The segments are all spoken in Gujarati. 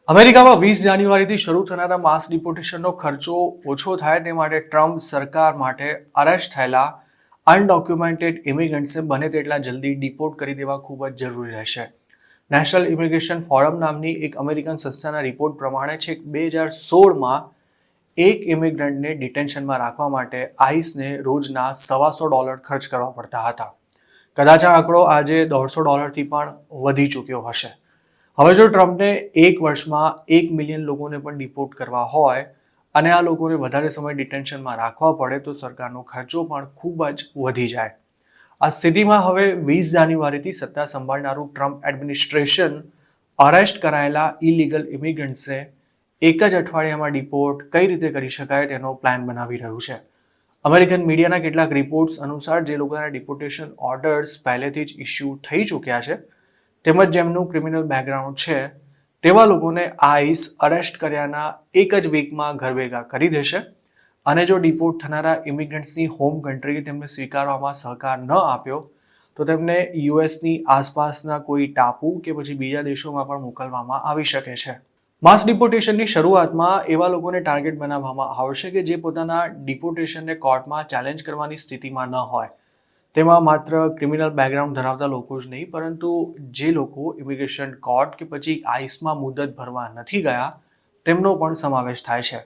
અમેરિકામાં 20 જાન્યુઆરીથી શરૂ થનારા માસ ડિપોર્ટેશનનો ખર્ચો ઓછો થાય તે માટે ટ્રમ્પ સરકાર માટે અરેસ્ટ થયેલા અનડોક્યુમેન્ટેડ ઇમિગ્રન્ટ્સને બને તેટલા જલ્દી ડિપોર્ટ કરી દેવા ખૂબ જ જરૂરી રહેશે. નેશનલ ઇમિગ્રેશન ફોરમ નામની એક અમેરિકન સંસ્થાના રિપોર્ટ પ્રમાણે છેક 2016માં એક ઇમિગ્રન્ટને ડિટેન્શનમાં રાખવા માટે આઈસને રોજના $125 ખર્ચ કરવા પડતા હતા. કદાચ આ આંકડો આજે $150થી પણ વધી ચૂક્યો હશે. હવે જો ટ્રમ્પને એક વર્ષમાં 1 મિલિયન લોકોને પણ ડિપોર્ટ કરવા હોય અને આ લોકોને વધારે સમય ડિટેન્શનમાં રાખવા પડે તો સરકારનો ખર્ચો પણ ખૂબ જ વધી જાય. આ સ્થિતિમાં હવે 20 જાન્યુઆરીથી સત્તા સંભાળનારું ટ્રમ્પ એડમિનિસ્ટ્રેશન અરેસ્ટ કરાયેલા ઇલીગલ ઇમિગ્રન્ટ્સને એક જ અઠવાડિયામાં ડિપોર્ટ કઈ રીતે કરી શકાય તેનો પ્લાન બનાવી રહ્યું છે. અમેરિકન મીડિયાના કેટલાક રિપોર્ટ્સ અનુસાર જે લોકોના ડિપોર્ટેશન ઓર્ડર્સ પહેલેથી જ ઇસ્યુ થઈ ચૂક્યા છે તેમજ જેમનું ક્રિમિનલ બેકગ્રાઉન્ડ છે તેવા લોકોને આઈસ અરેસ્ટ કર્યાના એક જ વીકમાં ઘર ભેગા કરી દેશે અને જો ડિપોર્ટ થનારા ઇમિગ્રન્ટ્સની હોમ કન્ટ્રીએ તેમને સ્વીકારવામાં સહકાર ન આપ્યો તો તેમને યુએસની આસપાસના કોઈ ટાપુ કે પછી બીજા દેશોમાં પણ મોકલવામાં આવી શકે છે. માસ ડિપોર્ટેશનની શરૂઆતમાં એવા લોકોને ટાર્ગેટ બનાવવામાં આવશે કે જે પોતાના ડિપોર્ટેશનને કોર્ટમાં ચેલેન્જ કરવાની સ્થિતિમાં ન હોય. તેમાં માત્ર ક્રિમિનલ બેકગ્રાઉન્ડ ધરાવતા લોકો જ નહીં પરંતુ જે લોકો ઇમિગ્રેશન કોર્ટ કે પછી આઈસમાં મુદત ભરવા નથી ગયા તેમનો પણ સમાવેશ થાય છે.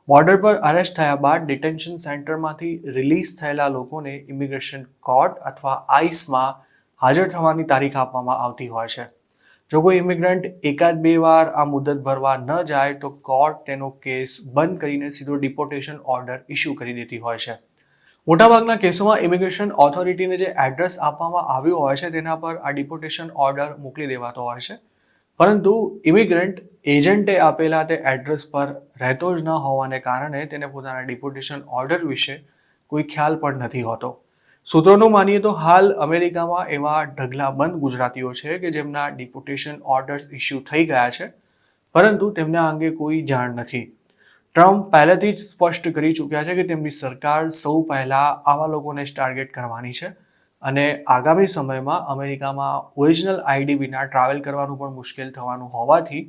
બોર્ડર પર અરેસ્ટ થયા બાદ ડિટેન્શન સેન્ટરમાંથી રિલીઝ થયેલા લોકોને ઇમિગ્રેશન કોર્ટ અથવા આઈસમાં હાજર થવાની તારીખ આપવામાં આવતી હોય છે. જો કોઈ ઇમિગ્રન્ટ એકાદ બે વાર આ મુદત ભરવા ન જાય તો કોર્ટ તેનો કેસ બંધ કરીને સીધો ડિપોર્ટેશન ઓર્ડર ઇસ્યુ કરી દેતી હોય છે. મોટાભાગના કેસોમાં ઇમિગ્રેશન ઓથોરિટીને જે એડ્રેસ આપવામાં આવ્યું હોય છે તેના પર આ ડિપોર્ટેશન ઓર્ડર મોકલી દેવાતો હોય છે પરંતુ ઇમિગ્રન્ટ એજન્ટે આપેલા તે એડ્રેસ પર રહેતો જ ન હોવાને કારણે તેને પોતાના ડિપોર્ટેશન ઓર્ડર વિશે કોઈ ખ્યાલ પણ નથી હોતો. સૂત્રોનું માનીએ તો હાલ અમેરિકામાં એવા ઢગલાબંધ ગુજરાતીઓ છે કે જેમના ડિપોર્ટેશન ઓર્ડર્સ ઇસ્યુ થઈ ગયા છે પરંતુ તેમના અંગે કોઈ જાણ નથી. ટ્રમ્પ પહેલેથી જ સ્પષ્ટ કરી ચૂક્યા છે કે તેમની સરકાર સૌ પહેલાં આવા લોકોને જ ટાર્ગેટ કરવાની છે અને આગામી સમયમાં અમેરિકામાં ઓરિજિનલ આઈડી વિના ટ્રાવેલ કરવાનું પણ મુશ્કેલ થવાનું હોવાથી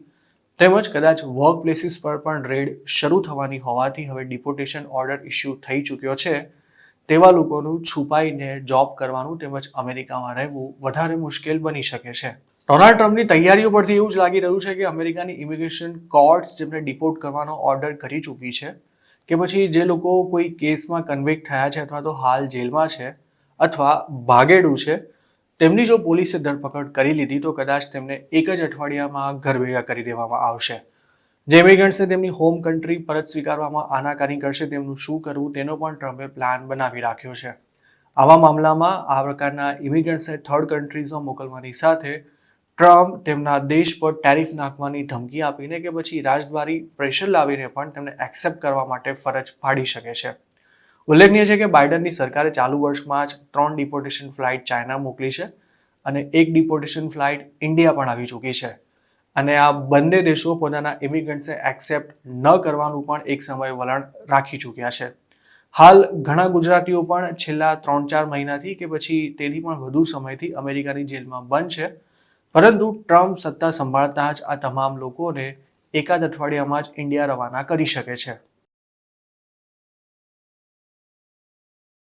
તેમજ કદાચ વર્ક પ્લેસીસ પર પણ રેડ શરૂ થવાની હોવાથી હવે ડિપોર્ટેશન ઓર્ડર ઇસ્યુ થઈ ચૂક્યો છે તેવા લોકોનું છુપાઈને જોબ કરવાનું તેમજ અમેરિકામાં રહેવું વધારે મુશ્કેલ બની શકે છે. ડોનાલ્ડ ટ્રમ્પની તૈયારીઓ પરથી એવું જ લાગી રહ્યું છે કે અમેરિકાની ઇમિગ્રેશન કોર્ટ્સ જેમને ડિપોર્ટ કરવાનો ઓર્ડર કરી ચૂકી છે કે પછી જે લોકો કોઈ કેસમાં કન્વિક્ટ થયા છે અથવા તો હાલ જેલમાં છે અથવા ભાગેડું છે તેમની જો પોલીસે ધરપકડ કરી લીધી તો કદાચ તેમને એક જ અઠવાડિયામાં ઘર ભેગા કરી દેવામાં આવશે. જે ઇમિગ્રન્ટ્સને તેમની હોમ કન્ટ્રી પરત સ્વીકારવામાં આનાકાની કરશે તેમનું શું કરવું તેનો પણ ટ્રમ્પે પ્લાન બનાવી રાખ્યો છે. આવા મામલામાં આ પ્રકારના ઇમિગ્રન્ટ્સને થર્ડ કન્ટ્રીઝમાં મોકલવાની સાથે ટ્રમ્પ તેમના દેશ પર ટેરિફ નાખવાની ધમકી આપીને કે પછી રાજદ્વારી પ્રેશર લાવીને પણ તેમને એક્સેપ્ટ કરવા માટે ફરજ પાડી શકે છે. ઉલ્લેખનીય છે કે બાઇડનની સરકારે ચાલુ વર્ષમાં જ 3 ડિપોર્ટેશન ફ્લાઇટ ચાઇના મોકલી છે અને 1 ડિપોર્ટેશન ફ્લાઇટ ઇન્ડિયા પણ આવી ચૂકી છે અને આ બંને દેશો પોતાના ઇમિગ્રન્ટ્સને એક્સેપ્ટ ન કરવાનું પણ એક સમયે વલણ રાખી ચૂક્યા છે. હાલ ઘણા ગુજરાતીઓ પણ છેલ્લા 3-4 મહિનાથી કે પછી તેથી પણ વધુ સમયથી અમેરિકાની જેલમાં બંધ છે પરંતુ ટ્રમ્પ સત્તા સંભાળતા જ આ તમામ લોકોને એકાદ અઠવાડિયામાં જ ઇન્ડિયા રવાના કરી શકે છે.